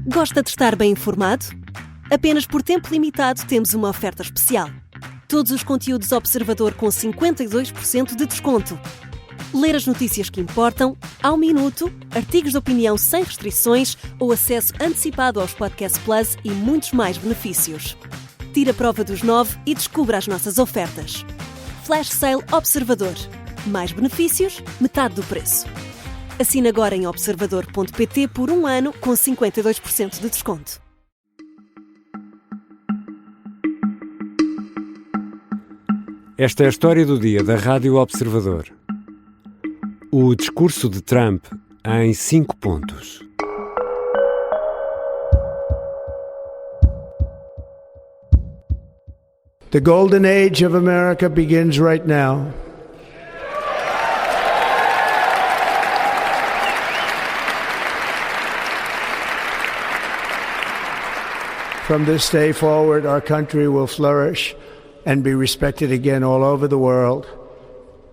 Gosta de estar bem informado? Apenas por tempo limitado temos uma oferta especial. Todos os conteúdos Observador com 52% de desconto. Ler as notícias que importam, ao minuto, artigos de opinião sem restrições ou acesso antecipado aos Podcast Plus e muitos mais benefícios. Tire a prova dos 9 e descubra as nossas ofertas. Flash Sale Observador. Mais benefícios, metade do preço. Assine agora em observador.pt por 1 ano com 52% de desconto. Esta é a história do dia da Rádio Observador. O discurso de Trump em 5 pontos. The golden age of America begins right now. From this day forward, our country will flourish and be respected again all over the world.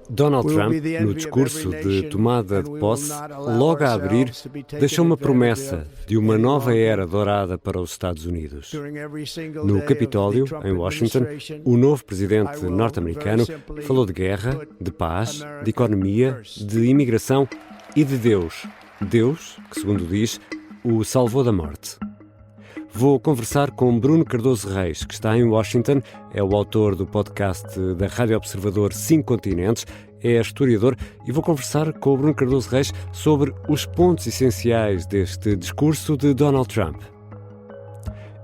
Donald Trump, no discurso de tomada de posse, logo a abrir, deixou uma promessa de uma nova era dourada para os Estados Unidos. No Capitólio, em Washington, o novo presidente norte-americano falou de guerra, de paz, de economia, de imigração e de Deus. Deus, que, segundo diz, o salvou da morte. Vou conversar com Bruno Cardoso Reis, que está em Washington, é o autor do podcast da Rádio Observador 5 Continentes, é historiador, e vou conversar com o Bruno Cardoso Reis sobre os pontos essenciais deste discurso de Donald Trump.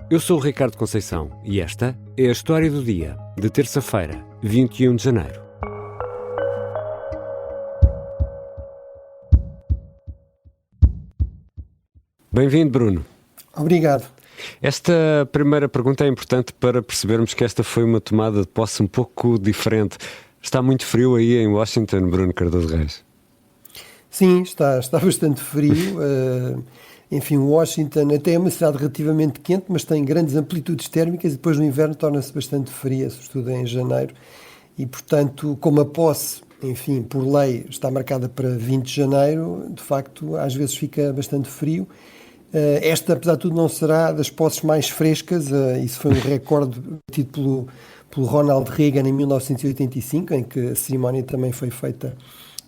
Eu sou o Ricardo Conceição e esta é a história do dia, de terça-feira, 21 de janeiro. Bem-vindo, Bruno. Obrigado. Esta primeira pergunta é importante para percebermos que esta foi uma tomada de posse um pouco diferente. Está muito frio aí em Washington, Bruno Cardoso Reis? Sim, está bastante frio. Enfim, Washington até é uma cidade relativamente quente, mas tem grandes amplitudes térmicas e depois no inverno torna-se bastante fria, sobretudo em janeiro. E, portanto, como a posse, enfim, por lei, está marcada para 20 de janeiro, de facto, às vezes fica bastante frio. Esta, apesar de tudo, não será das posses mais frescas. Isso foi um recorde tido pelo Ronald Reagan em 1985, em que a cerimónia também foi feita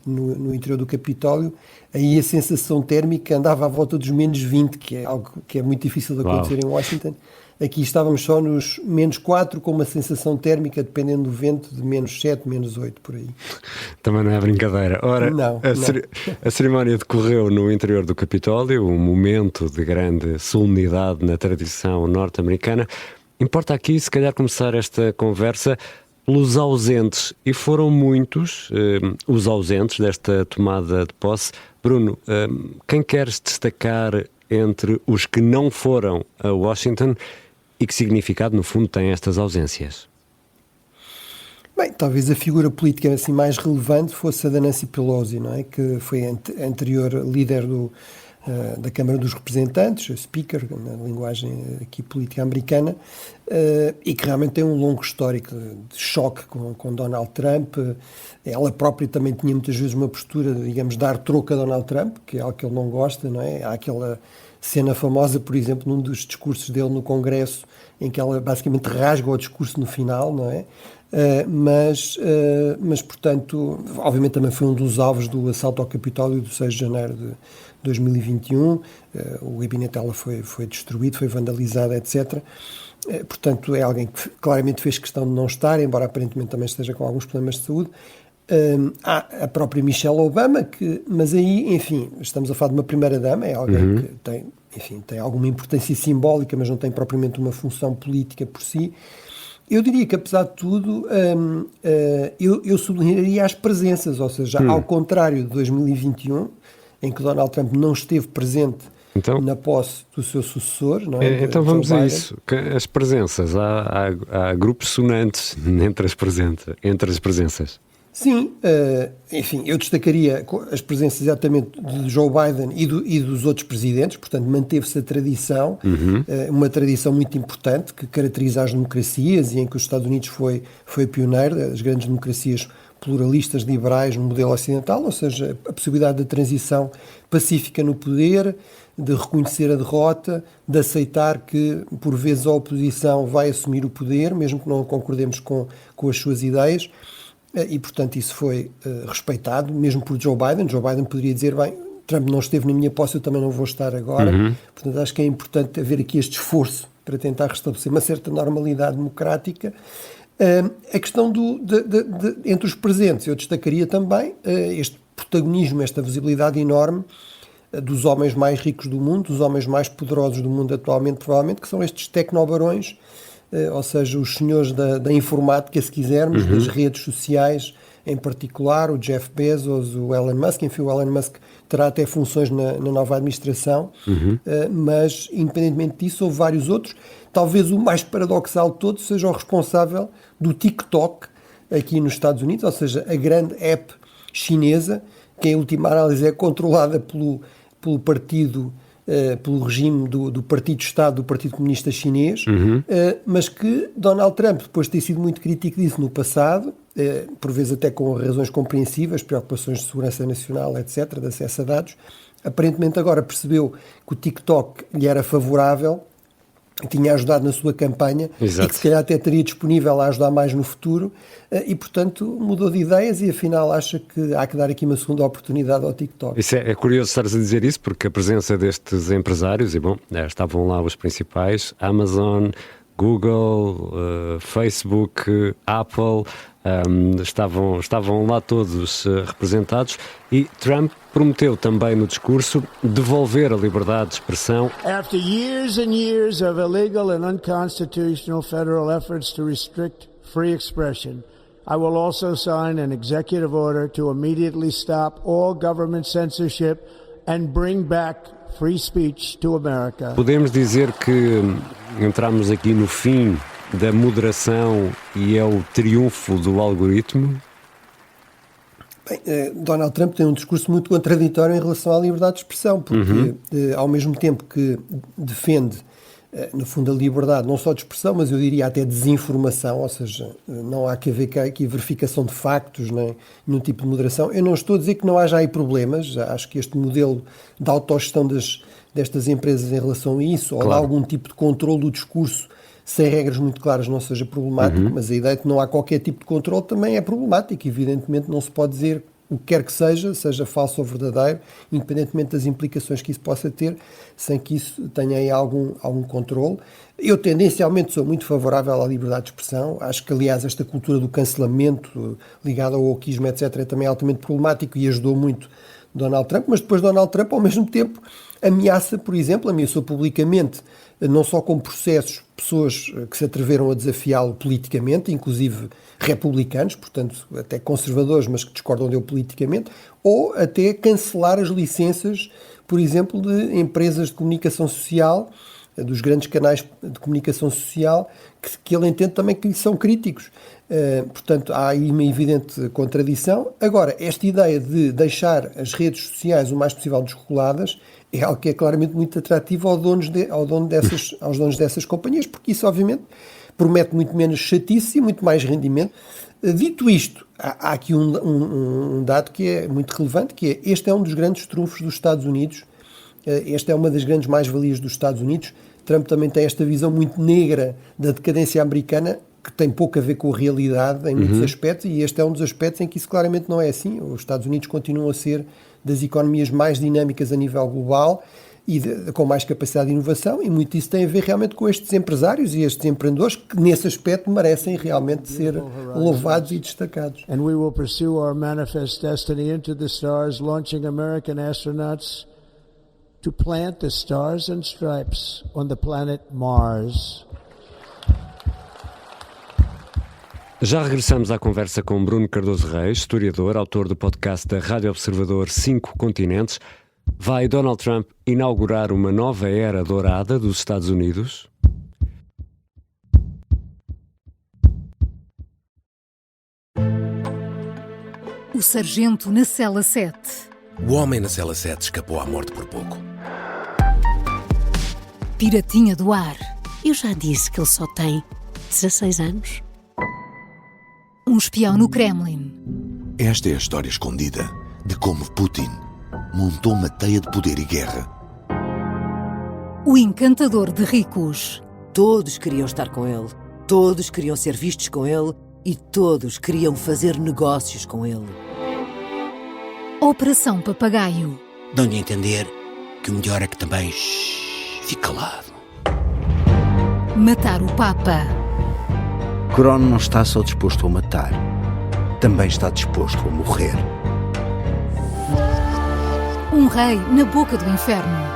no interior do Capitólio. Aí a sensação térmica andava à volta dos menos 20, que é algo que é muito difícil de acontecer em Washington. Aqui estávamos só nos menos 4, com uma sensação térmica, dependendo do vento, de menos 7, menos 8, por aí. Também não é brincadeira. Ora, não. A cerimónia decorreu no interior do Capitólio, um momento de grande solenidade na tradição norte-americana. Importa aqui, se calhar, começar esta conversa pelos ausentes, e foram muitos os ausentes desta tomada de posse. Bruno, quem queres destacar entre os que não foram a Washington e que significado, no fundo, têm estas ausências? Bem, talvez a figura política assim mais relevante fosse a da Nancy Pelosi, não é? Que foi a anterior líder da Câmara dos Representantes, a Speaker, na linguagem aqui política americana, e que realmente tem um longo histórico de choque com Donald Trump. Ela própria também tinha muitas vezes uma postura, digamos, de dar troco a Donald Trump, que é algo que ele não gosta, não é? Há aquela cena famosa, por exemplo, num dos discursos dele no Congresso, em que ela basicamente rasga o discurso no final, não é? Mas, portanto, obviamente também foi um dos alvos do assalto ao Capitólio do 6 de janeiro de 2021. O gabinete dela foi destruído, foi vandalizado, etc. Portanto, é alguém que claramente fez questão de não estar, embora aparentemente também esteja com alguns problemas de saúde. Há a própria Michelle Obama, mas aí, enfim, estamos a falar de uma primeira-dama, é alguém que tem alguma importância simbólica, mas não tem propriamente uma função política por si. Eu diria que, apesar de tudo, eu sublinharia as presenças, ou seja, ao contrário de 2021, em que Donald Trump não esteve presente na posse do seu sucessor, não é? Então vamos a isso. As presenças, há grupos sonantes entre as presenças. Sim, enfim, eu destacaria as presenças exatamente de Joe Biden e dos outros presidentes, portanto manteve-se a tradição, uma tradição muito importante que caracteriza as democracias e em que os Estados Unidos foi pioneiro. As grandes democracias pluralistas liberais no modelo ocidental, ou seja, a possibilidade de transição pacífica no poder, de reconhecer a derrota, de aceitar que, por vezes, a oposição vai assumir o poder, mesmo que não concordemos com as suas ideias, e, portanto, isso foi respeitado, mesmo por Joe Biden. Joe Biden poderia dizer, bem, Trump não esteve na minha posse, eu também não vou estar agora. Portanto, acho que é importante haver aqui este esforço para tentar restabelecer uma certa normalidade democrática. A questão entre os presentes, eu destacaria também este protagonismo, esta visibilidade enorme dos homens mais ricos do mundo, dos homens mais poderosos do mundo atualmente, provavelmente, que são estes tecnobarões, ou seja, os senhores da informática, se quisermos, das redes sociais, em particular, o Jeff Bezos, o Elon Musk. Enfim, o Elon Musk terá até funções na nova administração, mas, independentemente disso, houve vários outros. Talvez o mais paradoxal de todos seja o responsável do TikTok aqui nos Estados Unidos, ou seja, a grande app chinesa, que em última análise é controlada pelo partido, pelo regime do Partido-Estado, do Partido Comunista Chinês, mas que Donald Trump, depois de ter sido muito crítico disso no passado, por vezes até com razões compreensíveis, preocupações de segurança nacional, etc., de acesso a dados, aparentemente agora percebeu que o TikTok lhe era favorável, tinha ajudado na sua campanha. Exato. E que se calhar até teria disponível a ajudar mais no futuro, e portanto mudou de ideias e afinal acha que há que dar aqui uma segunda oportunidade ao TikTok. Isso é curioso estares a dizer isso, porque a presença destes empresários, e bom, estavam lá os principais, Amazon, Google, Facebook, Apple, estavam lá todos representados, e Trump prometeu também no discurso devolver a liberdade de expressão. After years and years of illegal and unconstitutional federal efforts to restrict free expression, I will also sign an executive order to immediately stop all government censorship and bring back free speech to America. Podemos dizer que entramos aqui no fim da moderação e é o triunfo do algoritmo? Bem, Donald Trump tem um discurso muito contraditório em relação à liberdade de expressão, porque ao mesmo tempo que defende, no fundo, a liberdade não só de expressão, mas eu diria até desinformação, ou seja, não há que haver aqui verificação de factos, nem nenhum tipo de moderação. Eu não estou a dizer que não haja aí problemas, acho que este modelo de autogestão destas empresas em relação a isso, ou de algum tipo de controle do discurso sem regras muito claras não seja problemático, mas a ideia de que não há qualquer tipo de controle também é problemática. Evidentemente não se pode dizer o que quer que seja falso ou verdadeiro, independentemente das implicações que isso possa ter, sem que isso tenha aí algum controle. Eu tendencialmente sou muito favorável à liberdade de expressão, acho que aliás esta cultura do cancelamento ligada ao wokeismo, etc., é também altamente problemático e ajudou muito Donald Trump, mas depois Donald Trump ao mesmo tempo ameaçou publicamente, não só com processos, pessoas que se atreveram a desafiá-lo politicamente, inclusive republicanos, portanto até conservadores, mas que discordam dele politicamente, ou até cancelar as licenças, por exemplo, de empresas de comunicação social, dos grandes canais de comunicação social, que ele entende também que são críticos. Portanto, há aí uma evidente contradição. Agora, esta ideia de deixar as redes sociais o mais possível desreguladas é algo que é claramente muito atrativo aos donos dessas companhias, porque isso, obviamente, promete muito menos chatice e muito mais rendimento. Dito isto, há aqui um dado que é muito relevante, que é este é um dos grandes trunfos dos Estados Unidos, esta é uma das grandes mais-valias dos Estados Unidos. Trump também tem esta visão muito negra da decadência americana, que tem pouco a ver com a realidade em muitos aspectos, e este é um dos aspectos em que isso claramente não é assim. Os Estados Unidos continuam a ser das economias mais dinâmicas a nível global e com mais capacidade de inovação, e muito isso tem a ver realmente com estes empresários e estes empreendedores que nesse aspecto merecem realmente ser louvados e destacados. And we will pursue our manifest destiny into the stars, launching American astronauts to plant the stars and stripes on the planet Mars. Já regressamos à conversa com Bruno Cardoso Reis, historiador, autor do podcast da Rádio Observador 5 Continentes. Vai Donald Trump inaugurar uma nova era dourada dos Estados Unidos? O sargento na cela 7. O homem na cela 7 escapou à morte por pouco. Piratinha do ar. Eu já disse que ele só tem 16 anos. Um espião no Kremlin. Esta é a história escondida de como Putin montou uma teia de poder e guerra. O encantador de ricos. Todos queriam estar com ele, todos queriam ser vistos com ele e todos queriam fazer negócios com ele. Operação Papagaio. Dão-lhe a entender que o melhor é que também fique calado. Matar o Papa. Crono não está só disposto a matar, também está disposto a morrer. Um rei na boca do inferno.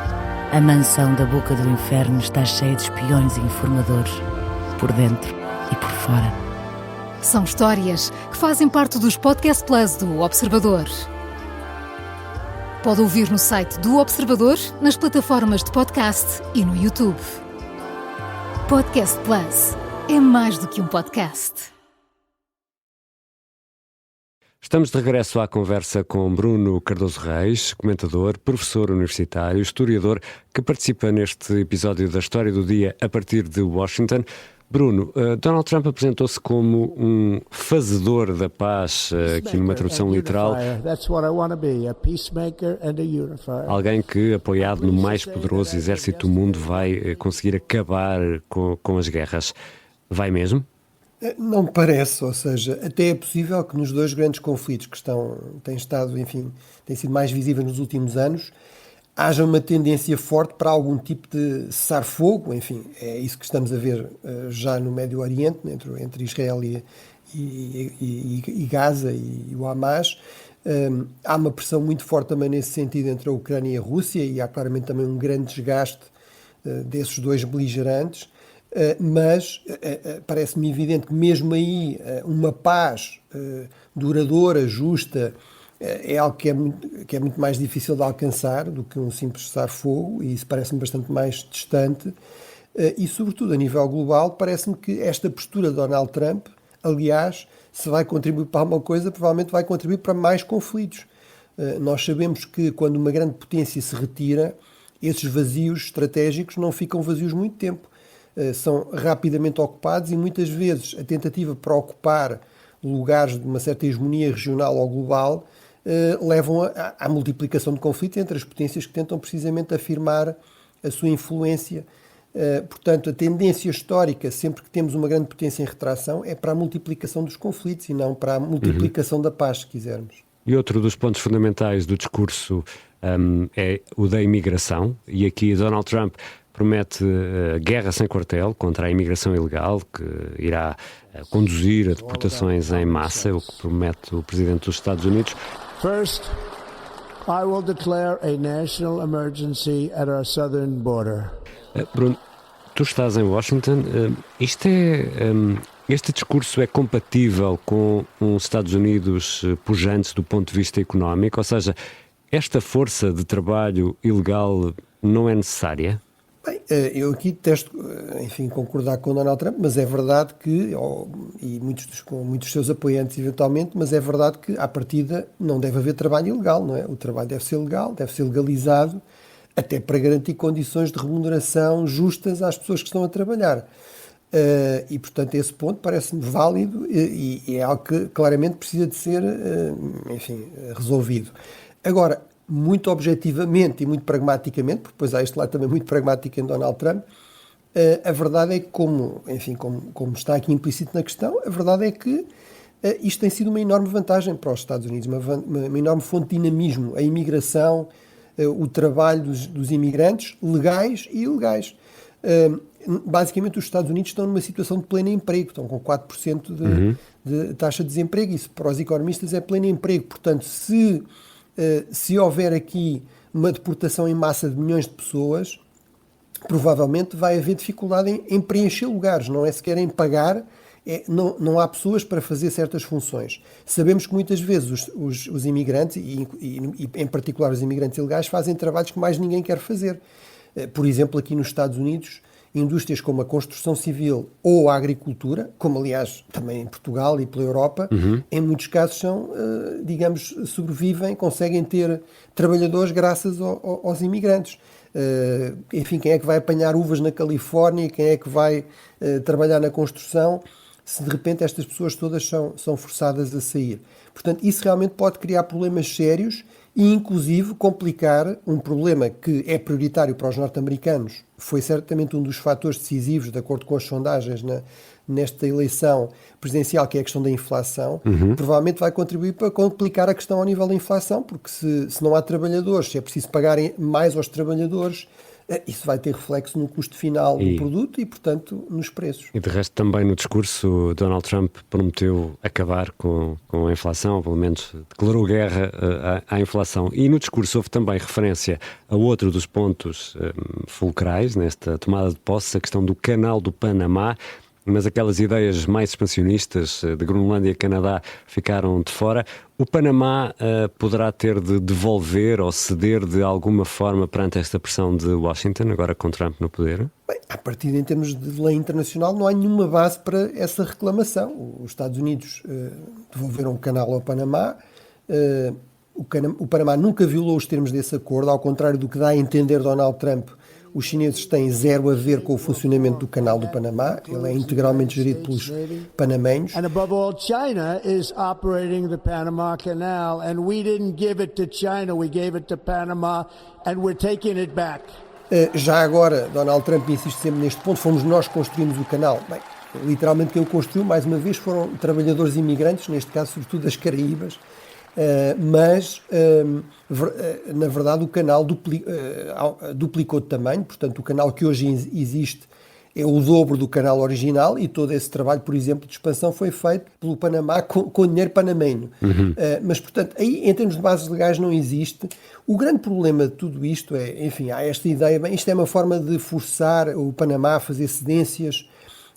A mansão da boca do inferno está cheia de espiões e informadores, por dentro e por fora. São histórias que fazem parte dos Podcast Plus do Observador. Pode ouvir no site do Observador, nas plataformas de podcast e no YouTube. Podcast Plus é mais do que um podcast. Estamos de regresso à conversa com Bruno Cardoso Reis, comentador, professor universitário, historiador, que participa neste episódio da História do Dia a partir de Washington. Bruno, Donald Trump apresentou-se como um fazedor da paz, aqui numa tradução literal. Alguém que, apoiado no mais poderoso exército do mundo, vai conseguir acabar com as guerras. Vai mesmo? Não me parece, ou seja, até é possível que nos dois grandes conflitos que têm sido mais visíveis nos últimos anos, haja uma tendência forte para algum tipo de cessar-fogo. Enfim, é isso que estamos a ver já no Médio Oriente, entre Israel e Gaza e o Hamas. Há uma pressão muito forte também nesse sentido entre a Ucrânia e a Rússia, e há claramente também um grande desgaste desses dois beligerantes. Mas parece-me evidente que mesmo aí uma paz duradoura, justa, é algo que é muito mais difícil de alcançar do que um simples cessar-fogo, e isso parece-me bastante mais distante. E, sobretudo, a nível global, parece-me que esta postura de Donald Trump, aliás, se vai contribuir para alguma coisa, provavelmente vai contribuir para mais conflitos. Nós sabemos que quando uma grande potência se retira, esses vazios estratégicos não ficam vazios muito tempo. São rapidamente ocupados, e muitas vezes a tentativa para ocupar lugares de uma certa hegemonia regional ou global levam à multiplicação de conflitos entre as potências que tentam precisamente afirmar a sua influência. Portanto, a tendência histórica, sempre que temos uma grande potência em retração, é para a multiplicação dos conflitos e não para a multiplicação da paz, se quisermos. E outro dos pontos fundamentais do discurso é o da imigração, e aqui Donald Trump promete guerra sem quartel contra a imigração ilegal, que irá conduzir a deportações em massa, o que promete o Presidente dos Estados Unidos. First, I will declare a national emergency at our southern border. Bruno, tu estás em Washington. Este discurso é compatível com os Estados Unidos pujantes do ponto de vista económico? Ou seja, esta força de trabalho ilegal não é necessária? Bem, eu aqui testo, concordar com Donald Trump, mas é verdade que, com muitos seus apoiantes eventualmente, mas é verdade que, à partida, não deve haver trabalho ilegal, não é? O trabalho deve ser legal, deve ser legalizado, até para garantir condições de remuneração justas às pessoas que estão a trabalhar. E, portanto, esse ponto parece-me válido e é algo que claramente precisa de ser, resolvido. Agora, muito objetivamente e muito pragmaticamente, porque depois há este lado também muito pragmático em Donald Trump, a verdade é que, como está aqui implícito na questão, a verdade é que isto tem sido uma enorme vantagem para os Estados Unidos, uma enorme fonte de dinamismo, a imigração, o trabalho dos imigrantes, legais e ilegais. Basicamente, os Estados Unidos estão numa situação de pleno emprego, estão com 4% de taxa de desemprego, isso para os economistas é pleno emprego. Portanto, se houver aqui uma deportação em massa de milhões de pessoas, provavelmente vai haver dificuldade em preencher lugares, não é sequer em pagar, não há pessoas para fazer certas funções. Sabemos que muitas vezes os imigrantes, e em particular os imigrantes ilegais, fazem trabalhos que mais ninguém quer fazer. Por exemplo, aqui nos Estados Unidos, indústrias como a construção civil ou a agricultura, como aliás também em Portugal e pela Europa, em muitos casos sobrevivem, conseguem ter trabalhadores graças aos imigrantes. Quem é que vai apanhar uvas na Califórnia, quem é que vai trabalhar na construção, se de repente estas pessoas todas são forçadas a sair. Portanto, isso realmente pode criar problemas sérios e, inclusive, complicar um problema que é prioritário para os norte-americanos. Foi certamente um dos fatores decisivos, de acordo com as sondagens, nesta eleição presidencial, que é a questão da inflação. Provavelmente vai contribuir para complicar a questão ao nível da inflação, porque se não há trabalhadores, se é preciso pagarem mais aos trabalhadores, isso vai ter reflexo no custo final do produto e, portanto, nos preços. E de resto, também no discurso, Donald Trump prometeu acabar com a inflação, ou pelo menos declarou guerra à inflação. E no discurso houve também referência a outro dos pontos fulcrais nesta tomada de posse, a questão do Canal do Panamá, mas aquelas ideias mais expansionistas de Groenlândia e Canadá ficaram de fora. O Panamá poderá ter de devolver ou ceder de alguma forma perante esta pressão de Washington, agora com Trump no poder? Bem, a partir em termos de lei internacional não há nenhuma base para essa reclamação. Os Estados Unidos devolveram o canal ao Panamá. O Panamá nunca violou os termos desse acordo, ao contrário do que dá a entender Donald Trump. Os chineses têm zero a ver com o funcionamento do Canal do Panamá. Ele é integralmente gerido pelos panamenhos. And above all, China is operating the Panama Canal, and we didn't give it to China, we gave it to Panama, and we're taking it back. Já agora, Donald Trump insiste sempre neste ponto, fomos nós que construímos o canal. Bem, literalmente quem o construiu, mais uma vez, foram trabalhadores imigrantes, neste caso, sobretudo das Caraíbas. Mas, na verdade, o canal duplicou de tamanho. Portanto, o canal que hoje existe é o dobro do canal original e todo esse trabalho, por exemplo, de expansão foi feito pelo Panamá com dinheiro panamenho. Mas, portanto, aí, em termos de bases legais, não existe. O grande problema de tudo isto é, enfim, há esta ideia, bem, isto é uma forma de forçar o Panamá a fazer cedências,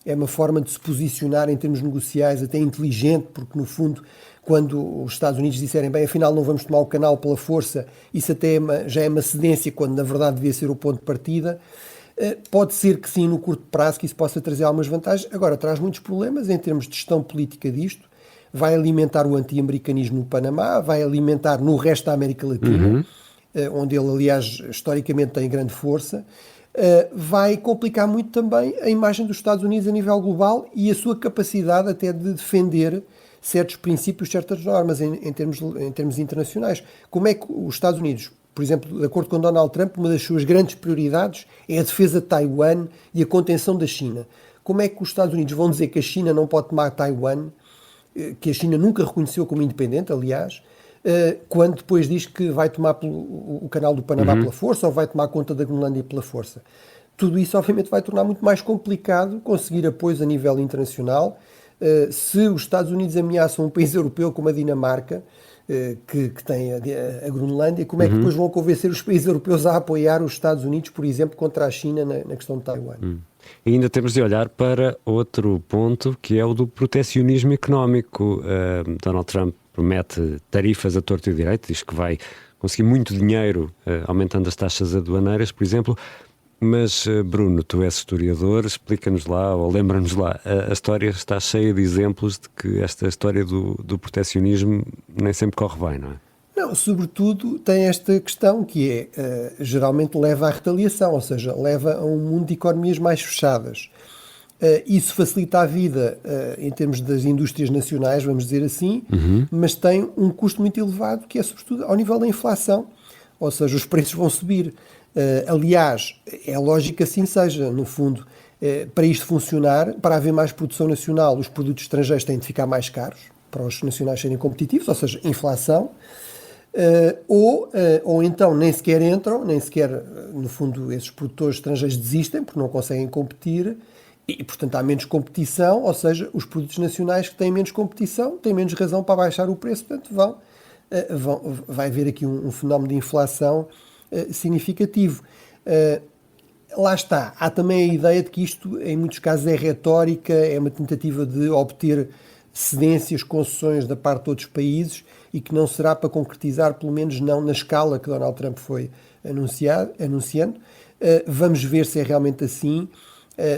é uma forma de se posicionar em termos negociais até inteligente, porque, no fundo, quando os Estados Unidos disserem, bem, afinal não vamos tomar o canal pela força, isso até já é uma cedência, quando na verdade devia ser o ponto de partida. Pode ser que sim, no curto prazo, que isso possa trazer algumas vantagens. Agora, traz muitos problemas em termos de gestão política disto. Vai alimentar o anti-americanismo no Panamá, vai alimentar no resto da América Latina, onde ele, aliás, historicamente tem grande força. Vai complicar muito também a imagem dos Estados Unidos a nível global e a sua capacidade até de defender certos princípios, certas normas em termos internacionais. Como é que os Estados Unidos, por exemplo, de acordo com Donald Trump, uma das suas grandes prioridades é a defesa de Taiwan e a contenção da China. Como é que os Estados Unidos vão dizer que a China não pode tomar Taiwan, que a China nunca reconheceu como independente, aliás, quando depois diz que vai tomar o canal do Panamá pela força ou vai tomar conta da Groenlândia pela força? Tudo isso, obviamente, vai tornar muito mais complicado conseguir apoios a nível internacional. Se os Estados Unidos ameaçam um país europeu como a Dinamarca, que tem a Groenlândia, como é que depois vão convencer os países europeus a apoiar os Estados Unidos, por exemplo, contra a China na questão de Taiwan? E ainda temos de olhar para outro ponto, que é o do protecionismo económico. Donald Trump promete tarifas a torto e direito, diz que vai conseguir muito dinheiro aumentando as taxas aduaneiras, por exemplo. Mas, Bruno, tu és historiador, explica-nos lá, ou lembra-nos lá, a história está cheia de exemplos de que esta história do protecionismo nem sempre corre bem, não é? Não, sobretudo tem esta questão que é, geralmente leva à retaliação, ou seja, leva a um mundo de economias mais fechadas. Isso facilita a vida em termos das indústrias nacionais, vamos dizer assim, mas tem um custo muito elevado, que é sobretudo ao nível da inflação, ou seja, os preços vão subir. Aliás, é lógico que assim seja, no fundo, para isto funcionar, para haver mais produção nacional, os produtos estrangeiros têm de ficar mais caros, para os nacionais serem competitivos, ou seja, inflação, ou então nem sequer entram, nem sequer, no fundo, esses produtores estrangeiros desistem, porque não conseguem competir, e, portanto, há menos competição, ou seja, os produtos nacionais que têm menos competição têm menos razão para baixar o preço, portanto, vai haver aqui um fenómeno de inflação significativo. Lá está, há também a ideia de que isto em muitos casos é retórica, é uma tentativa de obter cedências, concessões da parte de outros países e que não será para concretizar, pelo menos não na escala que Donald Trump foi anunciando. Vamos ver se é realmente assim.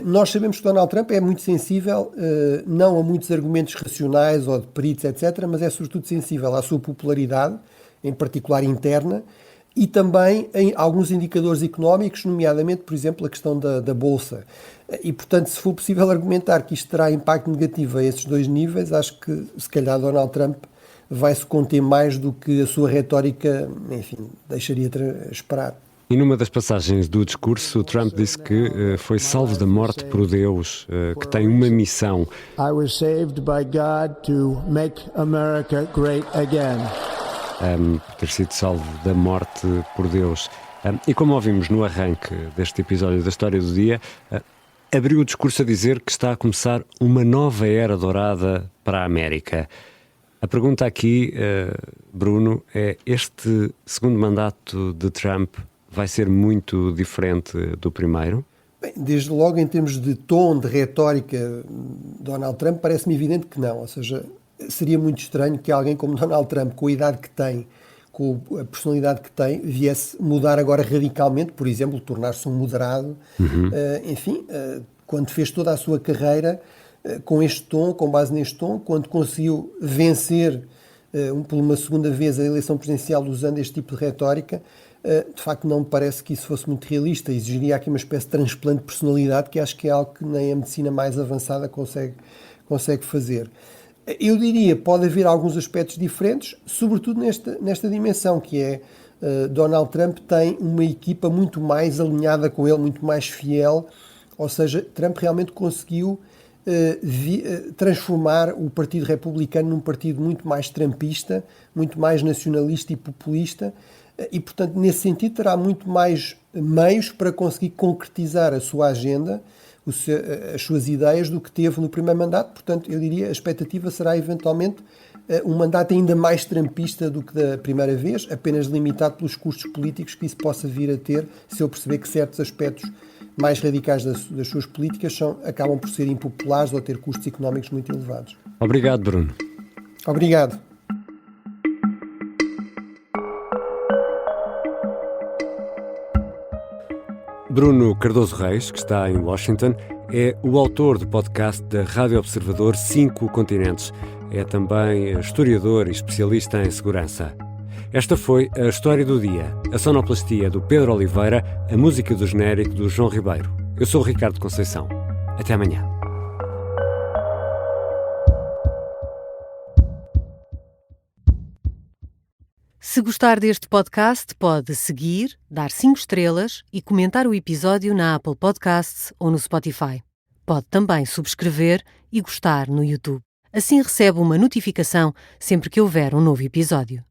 Nós sabemos que Donald Trump é muito sensível, não a muitos argumentos racionais ou de peritos, etc., mas é sobretudo sensível à sua popularidade, em particular interna, e também em alguns indicadores económicos, nomeadamente, por exemplo, a questão da Bolsa. E, portanto, se for possível argumentar que isto terá impacto negativo a esses dois níveis, acho que, se calhar, Donald Trump vai-se conter mais do que a sua retórica, enfim, deixaria esperar. E numa das passagens do discurso, o Trump disse que foi salvo da morte por Deus, que tem uma missão. I was saved by God to make America great again. Ter sido salvo da morte por Deus. E como ouvimos no arranque deste episódio da História do Dia, abriu o discurso a dizer que está a começar uma nova era dourada para a América. A pergunta aqui, Bruno, é: este segundo mandato de Trump vai ser muito diferente do primeiro? Bem, desde logo, em termos de tom, de retórica, Donald Trump parece-me evidente que não. Ou seja, seria muito estranho que alguém como Donald Trump, com a idade que tem, com a personalidade que tem, viesse mudar agora radicalmente, por exemplo, tornar-se um moderado. Quando fez toda a sua carreira com este tom, com base neste tom, quando conseguiu vencer por uma segunda vez a eleição presidencial usando este tipo de retórica, de facto não me parece que isso fosse muito realista. Exigiria aqui uma espécie de transplante de personalidade, que acho que é algo que nem a medicina mais avançada consegue fazer. Eu diria, pode haver alguns aspectos diferentes, sobretudo nesta dimensão, que é Donald Trump tem uma equipa muito mais alinhada com ele, muito mais fiel, ou seja, Trump realmente conseguiu transformar o Partido Republicano num partido muito mais trumpista, muito mais nacionalista e populista, e, portanto, nesse sentido terá muito mais meios para conseguir concretizar a sua agenda, as suas ideias, do que teve no primeiro mandato. Portanto, eu diria, a expectativa será eventualmente um mandato ainda mais trumpista do que da primeira vez, apenas limitado pelos custos políticos que isso possa vir a ter, se eu perceber que certos aspectos mais radicais das suas políticas acabam por ser impopulares ou ter custos económicos muito elevados. Obrigado, Bruno. Obrigado. Bruno Cardoso Reis, que está em Washington, é o autor do podcast da Rádio Observador 5 Continentes. É também historiador e especialista em segurança. Esta foi a História do Dia, a sonoplastia do Pedro Oliveira, a música do genérico do João Ribeiro. Eu sou o Ricardo Conceição. Até amanhã. Se gostar deste podcast, pode seguir, dar 5 estrelas e comentar o episódio na Apple Podcasts ou no Spotify. Pode também subscrever e gostar no YouTube. Assim recebe uma notificação sempre que houver um novo episódio.